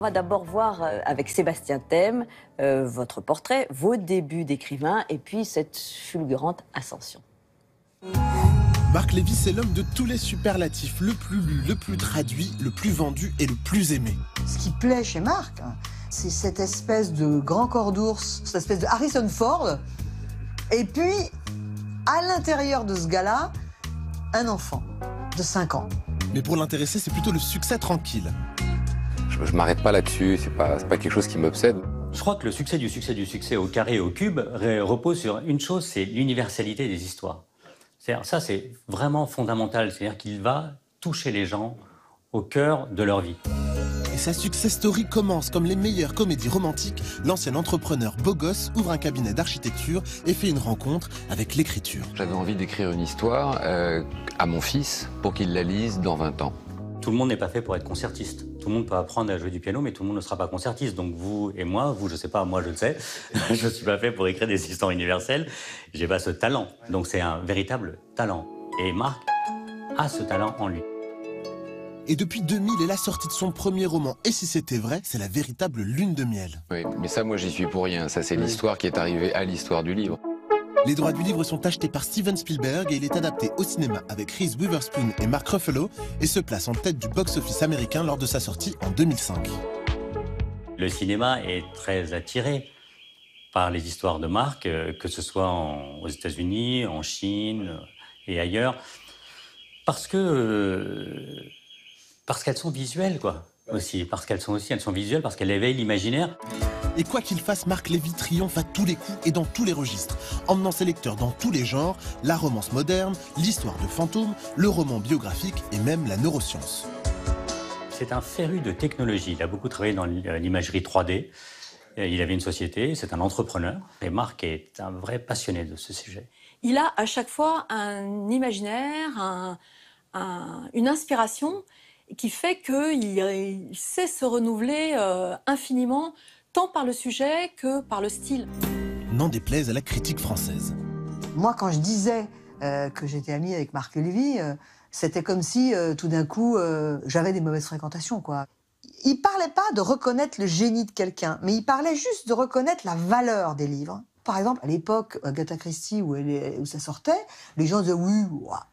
On va d'abord voir avec Sébastien Thème votre portrait, vos débuts d'écrivain et puis cette fulgurante ascension. Marc Lévy, c'est l'homme de tous les superlatifs, le plus lu, le plus traduit, le plus vendu et le plus aimé. Ce qui plaît chez Marc, c'est cette espèce de grand corps d'ours, cette espèce de Harrison Ford, et puis, à l'intérieur de ce gars-là, un enfant de 5 ans. Mais pour l'intéresser, c'est plutôt le succès tranquille. Je m'arrête pas là-dessus, c'est pas quelque chose qui m'obsède. Je crois que le succès du succès au carré et au cube repose sur une chose, c'est l'universalité des histoires. Ça, c'est vraiment fondamental. C'est-à-dire qu'il va toucher les gens au cœur de leur vie. Et sa success story commence comme les meilleures comédies romantiques. L'ancien entrepreneur beau gosse ouvre un cabinet d'architecture et fait une rencontre avec l'écriture. J'avais envie d'écrire une histoire à mon fils pour qu'il la lise dans 20 ans. Tout le monde n'est pas fait pour être concertiste. Tout le monde peut apprendre à jouer du piano, mais tout le monde ne sera pas concertiste. Donc vous et moi, vous, je sais pas, moi je le sais, je ne suis pas fait pour écrire des histoires universelles. J'ai pas ce talent. Donc c'est un véritable talent. Et Marc a ce talent en lui. Et depuis 2000 et la sortie de son premier roman, Et si c'était vrai, c'est la véritable lune de miel. Oui, mais ça, moi, j'y suis pour rien. Ça, c'est l'histoire qui est arrivée à l'histoire du livre. Les droits du livre sont achetés par Steven Spielberg et il est adapté au cinéma avec Reese Witherspoon et Mark Ruffalo et se place en tête du box-office américain lors de sa sortie en 2005. Le cinéma est très attiré par les histoires de Marc, que ce soit aux États-Unis, en Chine et ailleurs, parce qu'elles sont visuelles, quoi. Aussi, parce qu'elles sont visuelles, parce qu'elles éveillent l'imaginaire. Et quoi qu'il fasse, Marc Lévy triomphe à tous les coups et dans tous les registres, emmenant ses lecteurs dans tous les genres, la romance moderne, l'histoire de fantômes, le roman biographique et même la neuroscience. C'est un féru de technologie. Il a beaucoup travaillé dans l'imagerie 3D. Il avait une société, c'est un entrepreneur. Et Marc est un vrai passionné de ce sujet. Il a à chaque fois un imaginaire, une inspiration qui fait qu'il sait se renouveler infiniment, tant par le sujet que par le style. N'en déplaise à la critique française. Moi, quand je disais que j'étais amie avec Marc Lévy, c'était comme si, tout d'un coup, j'avais des mauvaises fréquentations, quoi. Il parlait pas de reconnaître le génie de quelqu'un, mais il parlait juste de reconnaître la valeur des livres. Par exemple, à l'époque, Agatha Christie, où ça sortait, les gens disaient « oui,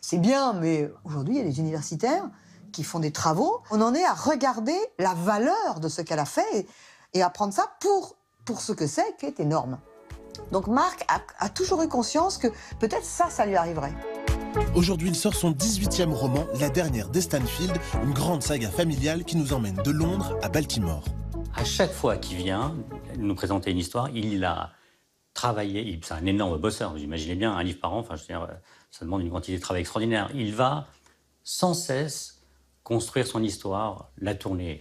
c'est bien », mais aujourd'hui, il y a des universitaires qui font des travaux. On en est à regarder la valeur de ce qu'elle a fait et à prendre ça pour ce que c'est, qui est énorme. Donc Marc a toujours eu conscience que peut-être ça lui arriverait. Aujourd'hui, il sort son 18e roman, La dernière d'Estanfield, une grande saga familiale qui nous emmène de Londres à Baltimore. À chaque fois qu'il vient nous présenter une histoire, il a travaillé, c'est un énorme bosseur, vous imaginez bien, un livre par an, enfin, je veux dire, ça demande une quantité de travail extraordinaire. Il va sans cesse construire son histoire, la tourner,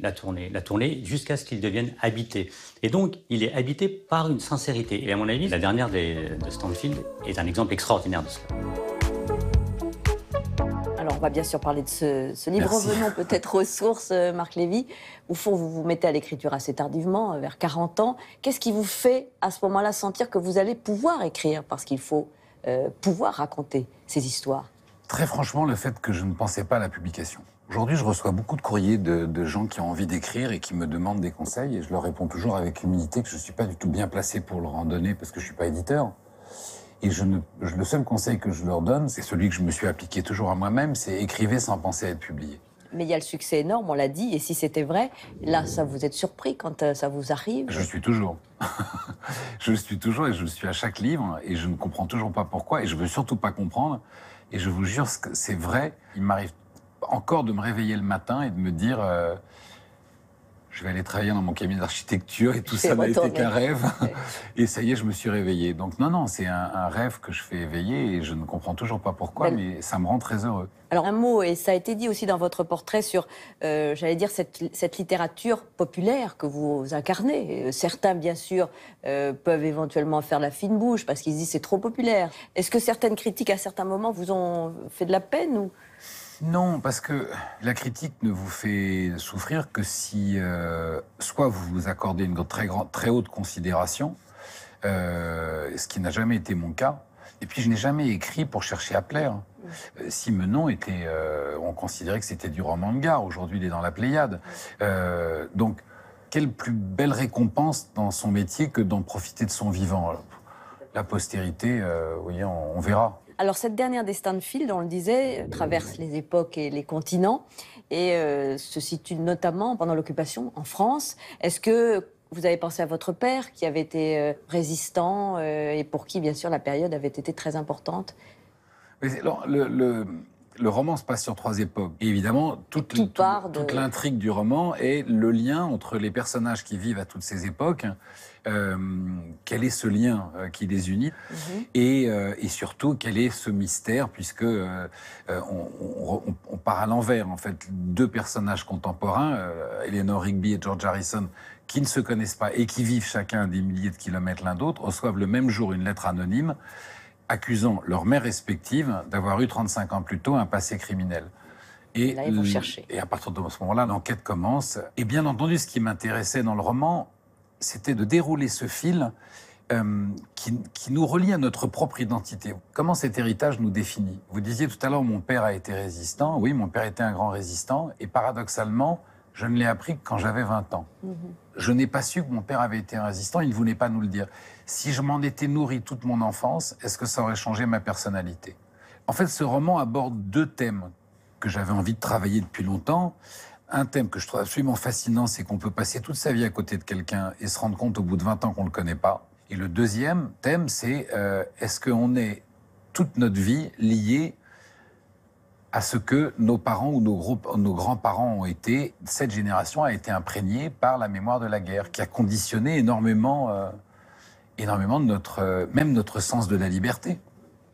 jusqu'à ce qu'il devienne habité. Et donc, il est habité par une sincérité. Et à mon avis, la dernière de Stanfield est un exemple extraordinaire de cela. Alors, on va bien sûr parler de ce livre. Merci. Revenons peut-être aux sources, Marc Lévy. Au fond, vous vous mettez à l'écriture assez tardivement, vers 40 ans. Qu'est-ce qui vous fait, à ce moment-là, sentir que vous allez pouvoir écrire? Parce qu'il faut pouvoir raconter ces histoires. Très franchement, le fait que je ne pensais pas à la publication. Aujourd'hui, je reçois beaucoup de courriers de gens qui ont envie d'écrire et qui me demandent des conseils. Et je leur réponds toujours avec humilité que je ne suis pas du tout bien placé pour leur en donner parce que je ne suis pas éditeur. Et le seul conseil que je leur donne, c'est celui que je me suis appliqué toujours à moi-même, c'est écrivez sans penser à être publié. Mais il y a le succès énorme, on l'a dit, et si c'était vrai, là, ça vous êtes surpris quand ça vous arrive? Je le suis toujours. Je le suis toujours et je le suis à chaque livre et je ne comprends toujours pas pourquoi et je ne veux surtout pas comprendre. Et je vous jure que c'est vrai, il m'arrive encore de me réveiller le matin et de me dire je vais aller travailler dans mon cabinet d'architecture et tout ça n'a été qu'un rêve. Et ça y est, je me suis réveillé. Donc non, c'est un rêve que je fais éveiller et je ne comprends toujours pas pourquoi, mais ça me rend très heureux. Alors un mot, et ça a été dit aussi dans votre portrait sur, j'allais dire, cette littérature populaire que vous incarnez. Certains, bien sûr, peuvent éventuellement faire la fine bouche parce qu'ils se disent c'est trop populaire. Est-ce que certaines critiques, à certains moments, vous ont fait de la peine ou... Non, parce que la critique ne vous fait souffrir que si soit vous vous accordez une très haute considération, ce qui n'a jamais été mon cas. Et puis je n'ai jamais écrit pour chercher à plaire. Simenon était, on considérait que c'était du roman de gare. Aujourd'hui, il est dans la Pléiade. Donc quelle plus belle récompense dans son métier que d'en profiter de son vivant. La postérité, oui, on verra. Alors cette dernière des Stanfield, on le disait, traverse les époques et les continents et se situe notamment pendant l'occupation en France. Est-ce que vous avez pensé à votre père qui avait été résistant et pour qui, bien sûr, la période avait été très importante? Alors, le roman se passe sur 3 époques. Et évidemment, toute l'intrigue du roman est le lien entre les personnages qui vivent à toutes ces époques. Quel est ce lien qui les unit et surtout, quel est ce mystère, puisque on part à l'envers, en fait. 2 personnages contemporains, Eleanor Rigby et George Harrison, qui ne se connaissent pas et qui vivent chacun à des milliers de kilomètres l'un d'autre, reçoivent le même jour une lettre anonyme accusant leurs mères respectives d'avoir eu 35 ans plus tôt un passé criminel. Et là, ils vont chercher. Et à partir de ce moment-là, l'enquête commence. Et bien entendu, ce qui m'intéressait dans le roman, c'était de dérouler ce fil qui nous relie à notre propre identité. Comment cet héritage nous définit? Vous disiez tout à l'heure, mon père a été résistant. Oui, mon père était un grand résistant. Et paradoxalement, je ne l'ai appris que quand j'avais 20 ans. Je n'ai pas su que mon père avait été un résistant, il ne voulait pas nous le dire. Si je m'en étais nourri toute mon enfance, est-ce que ça aurait changé ma personnalité? En fait, ce roman aborde 2 thèmes que j'avais envie de travailler depuis longtemps. Un thème que je trouve absolument fascinant, c'est qu'on peut passer toute sa vie à côté de quelqu'un et se rendre compte au bout de 20 ans qu'on ne le connaît pas. Et le deuxième thème, c'est est-ce qu'on est toute notre vie lié à ce que nos parents ou nos grands-parents ont été. Cette génération a été imprégnée par la mémoire de la guerre, qui a conditionné énormément de même notre sens de la liberté.